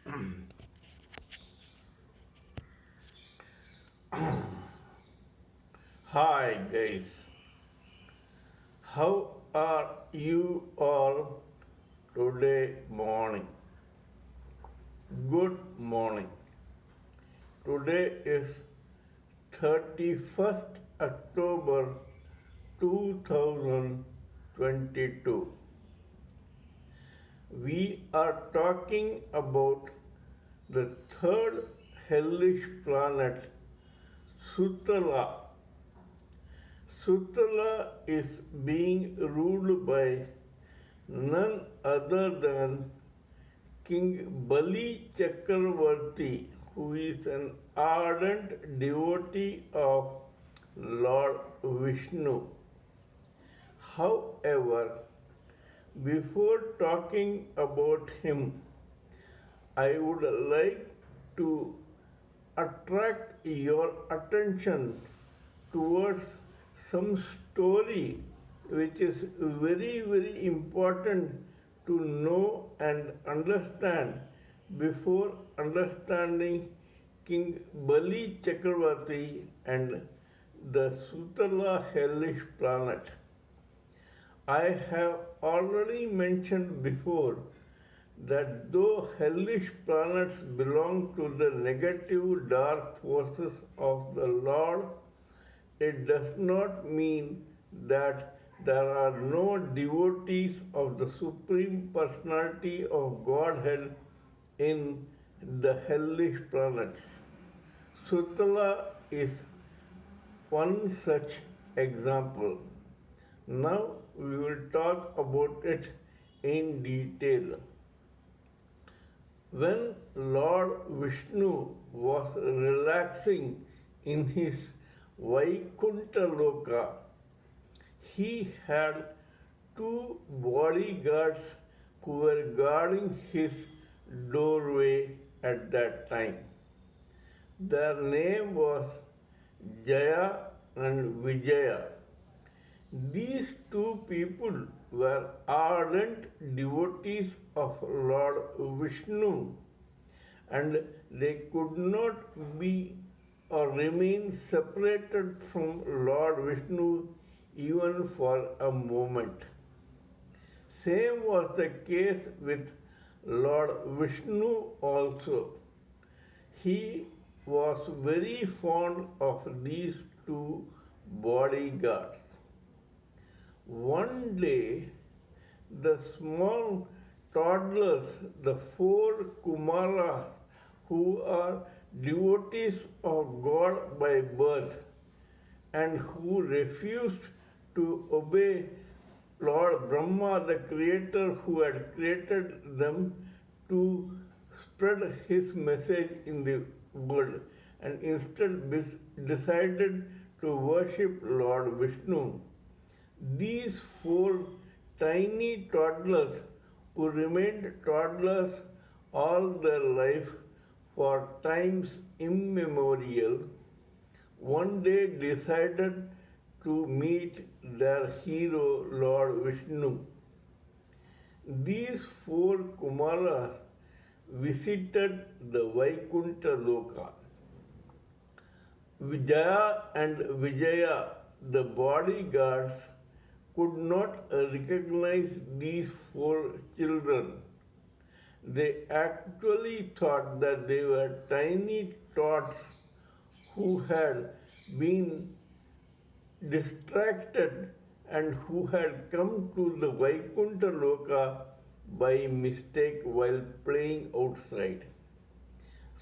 Hi guys, how are you all today morning? Good morning. Today is 31st October 2022. We are talking about the third hellish planet, Sutala. Sutala is being ruled by none other than King Bali Chakravarti, who is an ardent devotee of Lord Vishnu. However, before talking about him, I would like to attract your attention towards some story which is very important to know and understand before understanding King Bali Chakravarti and the Sutala hellish planet. I have already mentioned before that though hellish planets belong to the negative dark forces of the Lord, it does not mean that there are no devotees of the Supreme Personality of Godhead in the hellish planets. Sutala is one such example. Now we will talk about it in detail. When Lord Vishnu was relaxing in his Vaikuntha Loka, he had two bodyguards who were guarding his doorway at that time. Their name was Jaya and Vijaya. These two people were ardent devotees of Lord Vishnu, and they could not be or remain separated from Lord Vishnu even for a moment. Same was the case with Lord Vishnu also. He was very fond of these two bodyguards. One day, the small toddlers, the four Kumaras, who are devotees of God by birth and who refused to obey Lord Brahma, the creator who had created them, to spread his message in the world, and instead decided to worship Lord Vishnu. These four tiny toddlers who remained toddlers all their life for times immemorial, one day decided to meet their hero Lord Vishnu. These four Kumaras visited the Vaikuntha Loka. Vijaya and Vijaya, the bodyguards, could not recognize these four children. They actually thought that they were tiny tots who had been distracted and who had come to the Vaikuntha Loka by mistake while playing outside.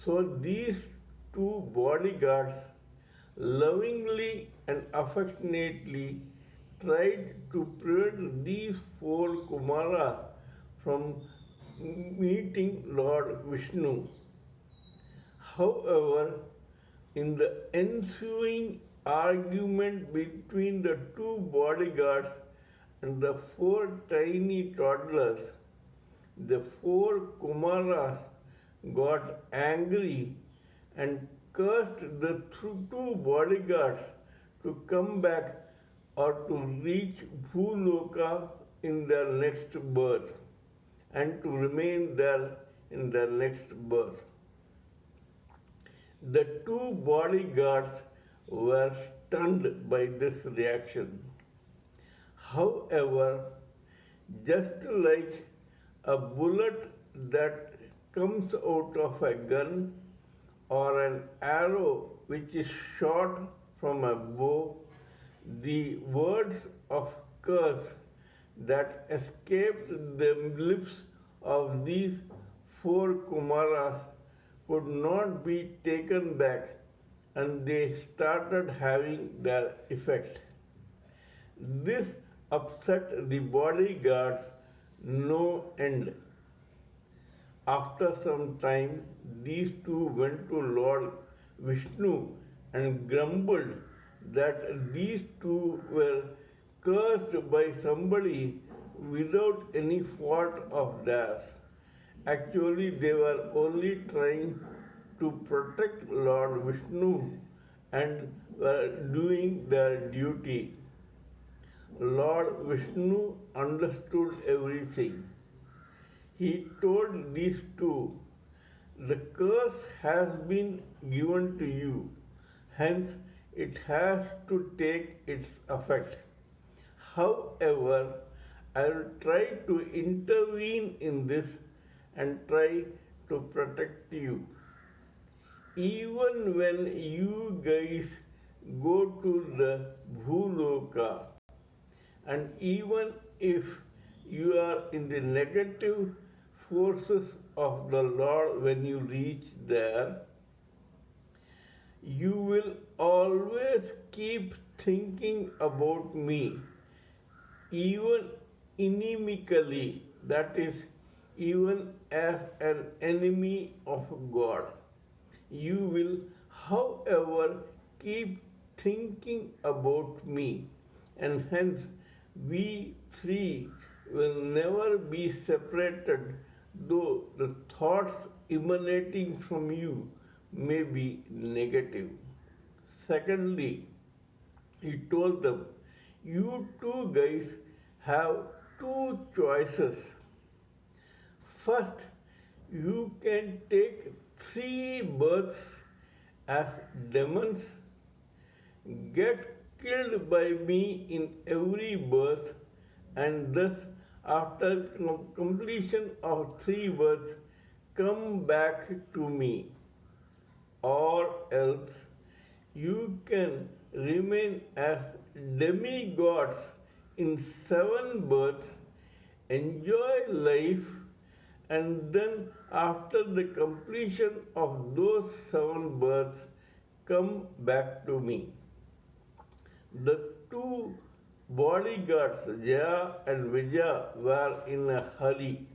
So these two bodyguards lovingly and affectionately tried to prevent these four Kumaras from meeting Lord Vishnu. However, in the ensuing argument between the two bodyguards and the four tiny toddlers, the four Kumaras got angry and cursed the two bodyguards to come back or to reach Bhuloka in their next birth and to remain there in the next birth. The two bodyguards were stunned by this reaction. However, just like a bullet that comes out of a gun or an arrow which is shot from a bow, the words of curse that escaped the lips of these four Kumaras could not be taken back, and they started having their effect. This upset the bodyguards no end. After some time, these two went to Lord Vishnu and grumbled that these two were cursed by somebody without any fault of theirs. Actually, they were only trying to protect Lord Vishnu and were doing their duty. Lord Vishnu understood everything. He told these two, the curse has been given to you, hence it has to take its effect. However, I will try to intervene in this and try to protect you. Even when you guys go to the Bhuloka, and even if you are in the negative forces of the Lord when you reach there, you will always keep thinking about me, even inimically, that is, even as an enemy of God. You will, however, keep thinking about me, and hence we three will never be separated, though the thoughts emanating from you may be negative. Secondly, he told them, you two guys have two choices. First, you can take 3 births as demons, get killed by me in every birth, and thus, after completion of 3 births, come back to me. Or else, you can remain as demigods in 7 births, enjoy life, and then after the completion of those 7 births, come back to me. The two bodyguards, Jaya and Vijaya, were in a hurry.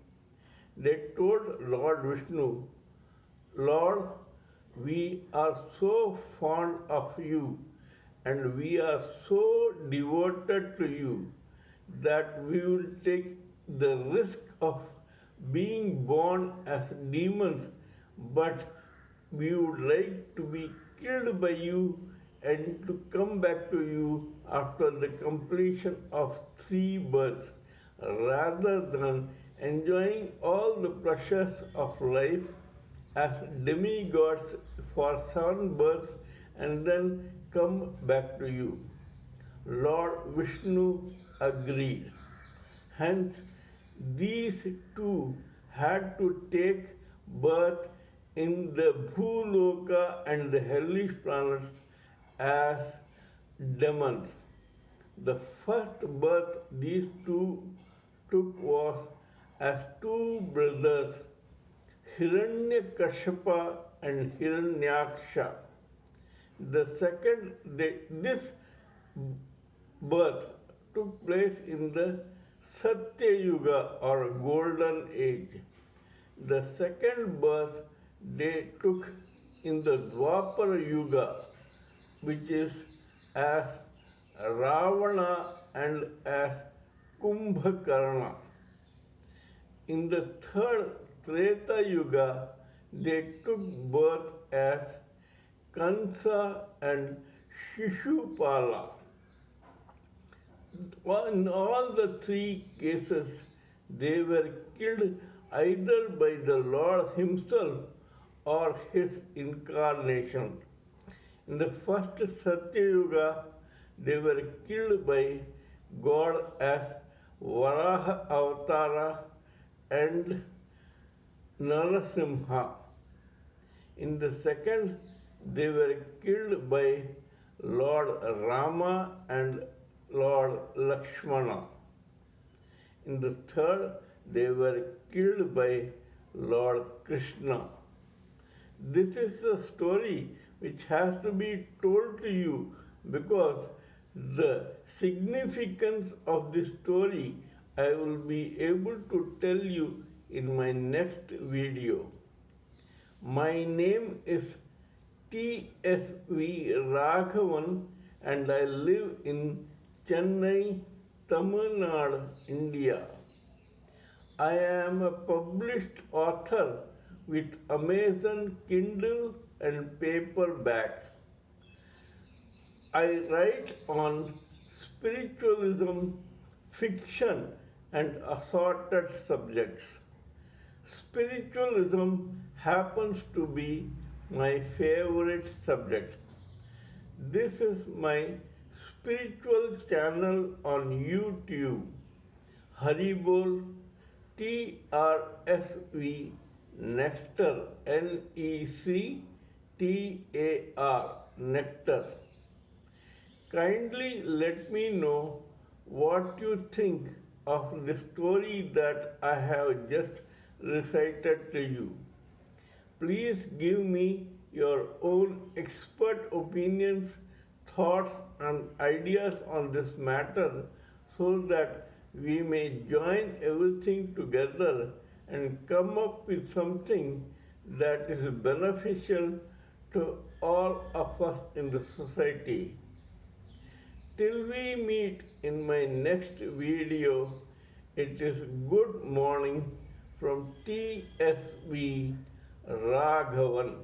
They told Lord Vishnu, Lord, we are so fond of you and we are so devoted to you that we will take the risk of being born as demons, but we would like to be killed by you and to come back to you after the completion of 3 births, rather than enjoying all the pleasures of life as demigods for 7 births and then come back to you. Lord Vishnu agreed. Hence, these two had to take birth in the Bhuloka and the hellish planets as demons. The first birth these two took was as two brothers, Hiranyakashipa and Hiranyaksha. This birth took place in the Satya Yuga or Golden Age. The second birth they took in the Dwapara Yuga, which is as Ravana and as Kumbhakarna. In the third Treta Yuga, they took birth as Kansa and Shishupala. In all the 3 cases, they were killed either by the Lord Himself or His incarnation. In the first Satya Yuga, they were killed by God as Varaha Avatara and Narasimha. In the second, they were killed by Lord Rama and Lord Lakshmana. In the third, they were killed by Lord Krishna. This is a story which has to be told to you because the significance of this story I will be able to tell you in my next video. My name is trsv Raghavan and I live in Chennai, Tamil Nadu, India. I am a published author with Amazon Kindle and paperback. I write on spiritualism, fiction, and assorted subjects. Spiritualism happens to be my favorite subject. This is my spiritual channel on YouTube, haribol trsv nectar nectar. Kindly let me know what you think of the story that I have just recited to you. Please give me your own expert opinions, thoughts, and ideas on this matter so that we may join everything together and come up with something that is beneficial to all of us in the society. Till we meet in my next video, it is good morning from TSV Raghavan.